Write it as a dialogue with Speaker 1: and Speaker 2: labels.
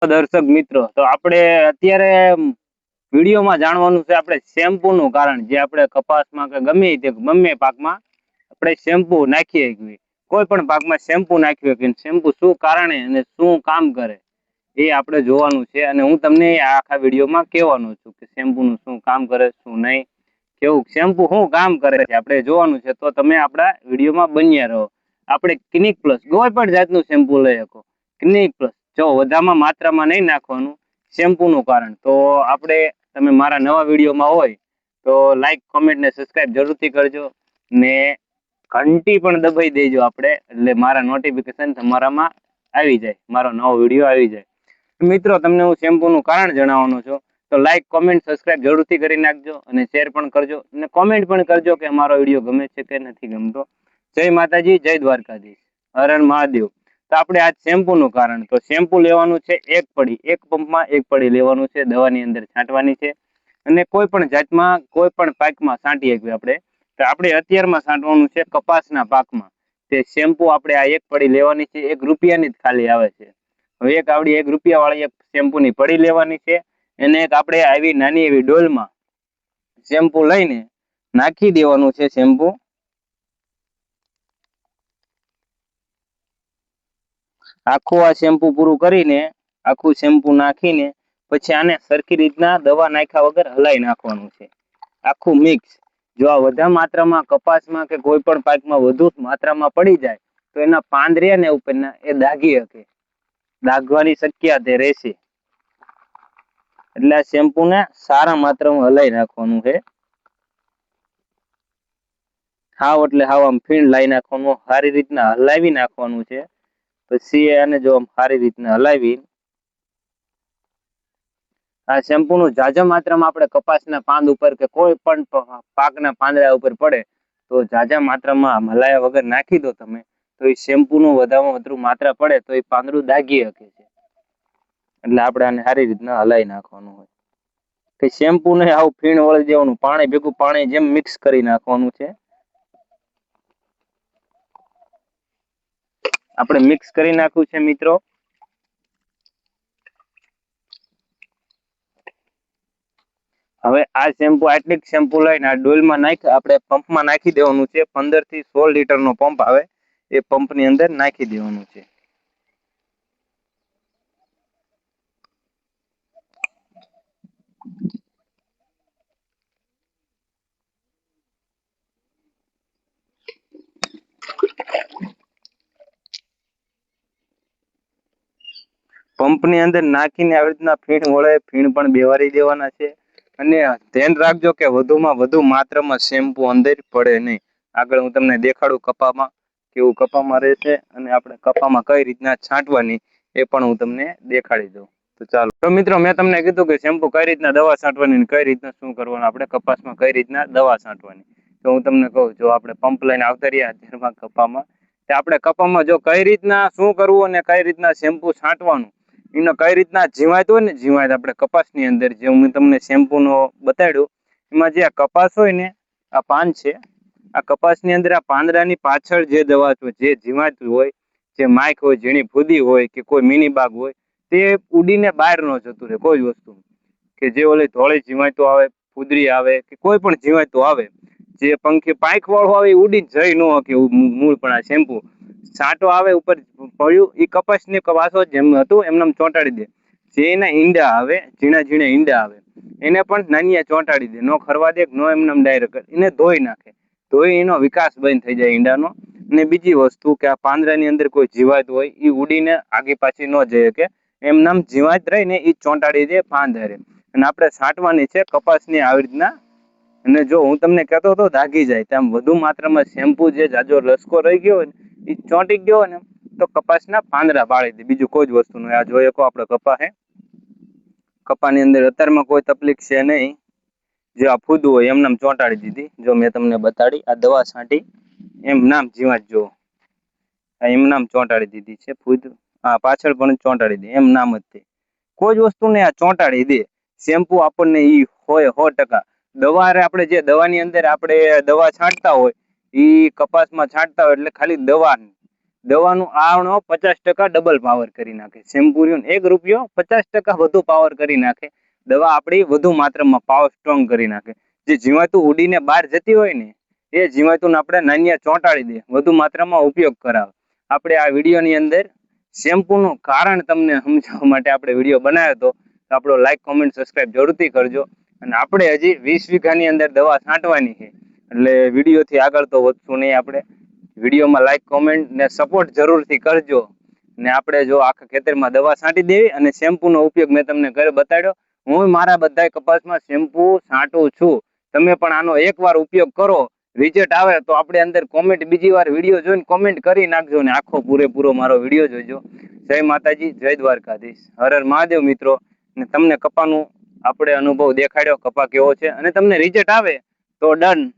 Speaker 1: દર્શક મિત્રો, તો આપણે અત્યારે વિડીયોમાં જાણવાનું છે આપણે શેમ્પૂનું કારણ. જે આપણે કપાસમાં કે ગમે પાકમાં આપણે શેમ્પુ નાખીએ, કોઈ પણ પાકમાં શેમ્પુ નાખ્યું કે શેમ્પુ શું કારણે અને શું કામ કરે એ આપણે જોવાનું છે. અને હું તમને આખા વિડીયોમાં કહેવાનું છું કે શેમ્પૂનું શું કામ કરે, શું નહીં, કેવું શેમ્પુ શું કામ કરે છે આપણે જોવાનું છે. તો તમે આપણા વિડીયોમાં બન્યા રહો. આપણે ક્લિનિક પ્લસ કોઈ પણ જાતનું શેમ્પુ લઈ શકો. ક્લિનિક પ્લસ જો વધામાં માત્રામાં નહીં નાખવાનું. શેમ્પૂનું કારણ તો તમે મારા નવા વિડીયોમાં હોય તો લાઈક, કોમેન્ટ ને સબસ્ક્રાઇબ જરૂરથી કરજો ને ઘંટી પણ દબાઈ દેજો એટલે મારા નોટિફિકેશન તમારામાં આવી જાય, મારો નવો વિડીયો આવી જાય. મિત્રો, તમને હું શેમ્પૂનું કારણ જણાવવાનો છું. તો લાઈક, કોમેન્ટ, સબસ્ક્રાઇબ જરૂરથી કરી નાખજો અને શેર પણ કરજો અને કોમેન્ટ પણ કરજો કે મારો વિડીયો ગમે છે કે નથી ગમતો. જય માતાજી, જય દ્વારકાધીશ, હર હર મહાદેવ. તો આપણે આજ શેમ્પૂનું કારણ. તો શેમ્પુ લેવાનું છે એક પડી, એક પંપમાં એક પડી લેવાનું છે, દવાની અંદર છાંટવાની છે. અને કોઈ પણ જાતમાં કોઈ પણ પાકમાં છાંટી શકીએ આપણે. તો આપણે અત્યારમાં છાંટવાનું છે કપાસના પાકમાં. તે શેમ્પુ આપણે આ એક પડી લેવાની છે, ₹1 જ ખાલી આવે છે. હવે એક રૂપિયા વાળી એક શેમ્પૂની પડી લેવાની છે. એને એક આપણે આવી નાની એવી ડોલમાં શેમ્પુ લઈને નાખી દેવાનું છે. શેમ્પુ આખું આ શેમ્પુ પૂરું કરીને, આખું શેમ્પુ નાખીને પછી આને સરખી રીતના દવા નાખ્યા વગર હલાઈ નાખવાનું છે, આખું મિક્સ. જો આ વધુ માત્રામાં કપાસમાં કે કોઈ પણ પાકમાં વધુ માત્રામાં પડી જાય તો એના પાંદરિયા ને ઉપરના એ દાગી શકે, દાગવાની શક્યતા રહેશે. એટલે આ શેમ્પૂને સારા માત્રામાં હલાઈ નાખવાનું છે. એટલે આમ ફીણ લાવી નાખવાનું, સારી રીતના હલાવી નાખવાનું છે. પછી આને જો સારી રીતના હલાવી, આ શેમ્પૂનું ઝાઝા માત્રામાં આપણે કપાસના પાંદ ઉપર કે કોઈ પણ પાકના પાંદડા ઉપર પડે તો ઝાઝા માત્રામાં હલાયા વગર નાખી દો તમે, તો એ શેમ્પૂનું વધારેમાં વધુ માત્રા પડે તો એ પાંદડું દાગી શકે છે. એટલે આપણે આને સારી રીતના હલાવી નાખવાનું હોય કે શેમ્પૂને આવું ફીણ વળી દેવાનું, પાણી ભેગું પાણી જેમ મિક્સ કરી નાખવાનું છે. આપણે મિક્સ કરી નાખ્યું છે મિત્રો. હવે આ શેમ્પુ આટલી શેમ્પુ લઈને આ ડોલમાં આપણે પંપમાં નાખી દેવાનું છે. 15 થી 16 લીટરનો પંપ આવે, એ પંપની અંદર નાખી દેવાનું છે. પંપની અંદર નાખીને આવી રીતના ફીણ વળે, ફીણ પણ બેવારી દેવાના છે. અને ધ્યાન રાખજો કે વધુમાં વધુ માત્રામાં શેમ્પુ અંદર પડે નહીં. આગળ હું તમને દેખાડું કપામાં કેવું કપામાં રહેશે અને આપણે કપામાં કઈ રીતના છાંટવાની એ પણ હું તમને દેખાડી દઉં. તો ચાલો. તો મિત્રો, મેં તમને કીધું કે શેમ્પુ કઈ રીતના દવા છાંટવાની, કઈ રીતના શું કરવાનું, આપણે કપાસમાં કઈ રીતના દવા છાંટવાની. તો હું તમને કહું, જો આપણે પંપ લઈને આવતા રહ્યા અત્યારમાં કપામાં, તો આપણે કપામાં જો કઈ રીતના શું કરવું અને કઈ રીતના શેમ્પુ છાંટવાનું, એનો કઈ રીતના જીવાત હોય ને, જીવાત આપણે કપાસની અંદર જે હું તમને શેમ્પૂનો બતાડ્યું, એમાં જે આ કપાસ હોય ને, આ પાન છે, આ કપાસની અંદર આ પાંદડાની પાછળ જે દવા જે જીવાત હોય, જે માઇક હોય, ઝીણી ફૂદી હોય કે કોઈ મિની બાગ હોય, તે ઉડીને બહાર ન જતું રહે કોઈ વસ્તુ. કે જે ઓલી ધોળી જીવાતો આવે, ફૂદરી આવે કે કોઈ પણ જીવાતો આવે, જે પંખી પાંખ વાળું આવે એ ઉડીને જઈ ન શકે મૂળ. પણ આ શેમ્પુ છાંટો આવે ઉપર પડ્યું, એ કપાસને વાસો જેમ હતું એમને ચોંટાડી દે. જે એના ઈંડા આવે, ઝીણા ઝીણા ઈંડા આવે, એને પણ નાની ચોંટાડી દે, નો ખરવા દે, નો એમને ડાયરેક્ટ એને ધોઈ નાખે. ધોઈ એનો વિકાસ બંધ થઈ જાય ઈંડાનો. અને બીજી વસ્તુ કે આ પાંદડાની અંદર કોઈ જીવાત હોય એ ઉડીને આગે પાછી ન જઈ શકે, એમ નામ જીવાત રહીને એ ચોંટાડી દે પાંદડે. અને આપણે છાંટવાની છે કપાસની આવી રીતના. અને જો હું તમને કહેતો હતો દાગી જાય, તેમ વધુ માત્રામાં શેમ્પુ જે જાજો લસકો રહી ગયો હોય ને એ ચોંટી ગયો હોય ને તો કપાસના પાંદડા બાળી દે, બીજું કોઈ જ વસ્તુ નહીં. આ જોઈએ આપણે કપા હે, કપાની અંદર અત્યારમાં કોઈ તકલીફ છે નહીં. જે આ ફૂદું હોય એમ નામ ચોંટાડી દીધી. જો મેં તમને બતાડી આ દવા છાંટી એમ નામ જીવાત જો એમ નામ ચોંટાડી દીધી છે ફૂદ. પાછળ પણ ચોંટાડી દે એમ નામ જ તે કોઈ જ વસ્તુને આ ચોંટાડી દે. શેમ્પુ આપણને ઈ હોય 100%. દવા આપણે જે દવાની અંદર આપણે દવા છાંટતા હોય એ કપાસમાં છાંટતા હોય એટલે ખાલી દવા દવાનું આણો 50% ડબલ પાવર કરી નાખે. શેમ્પુ રહ્યું ને 1 રૂપિયો 50% વધુ પાવર કરી નાખે. દવા આપણી વધુ માત્રામાં પાવર સ્ટ્રોંગ કરી નાખે. જે જીવાતું ઉડીને બહાર જતી હોય ને એ જીવાતું આપણે નાનિયા ચોંટાડી દે, વધુ માત્રામાં ઉપયોગ કરાવે. આપણે આ વિડીયોની અંદર શેમ્પૂનું કારણ તમને સમજાવવા માટે આપણે વિડીયો બનાવ્યો હતો. તો આપણો લાઈક, કોમેન્ટ, સબસ્ક્રાઈબ જરૂરથી કરજો. અને આપણે હજી 20 વીઘાની અંદર દવા છાંટવાની છે, એટલે વિડીયોથી આગળ તો વધશું નહીં. આપણે વિડીયોમાં લાઈક, કોમેન્ટ ને સપોર્ટ જરૂરથી કરજો. ને આપણે જો આખા ખેતરમાં દવા છાંટી દેવી અને શેમ્પૂનો ઉપયોગ મેં તમને ઘરે બતાડ્યો. હું મારા બધા કપાસમાં શેમ્પૂ છાંટું છું. તમે પણ આનો એકવાર ઉપયોગ કરો, રિઝલ્ટ આવે તો આપણે અંદર કોમેન્ટ બીજી વાર વિડીયો જોઈને કોમેન્ટ કરી નાખજો ને આખો પૂરેપૂરો મારો વિડીયો જોજો. જય માતાજી, જય દ્વારકાધીશ, હર હર મહાદેવ મિત્રો. ને તમને કપાનું આપણે અનુભવ દેખાડ્યો, કપા કેવો છે, અને તમને રિઝલ્ટ આવે તો ડન.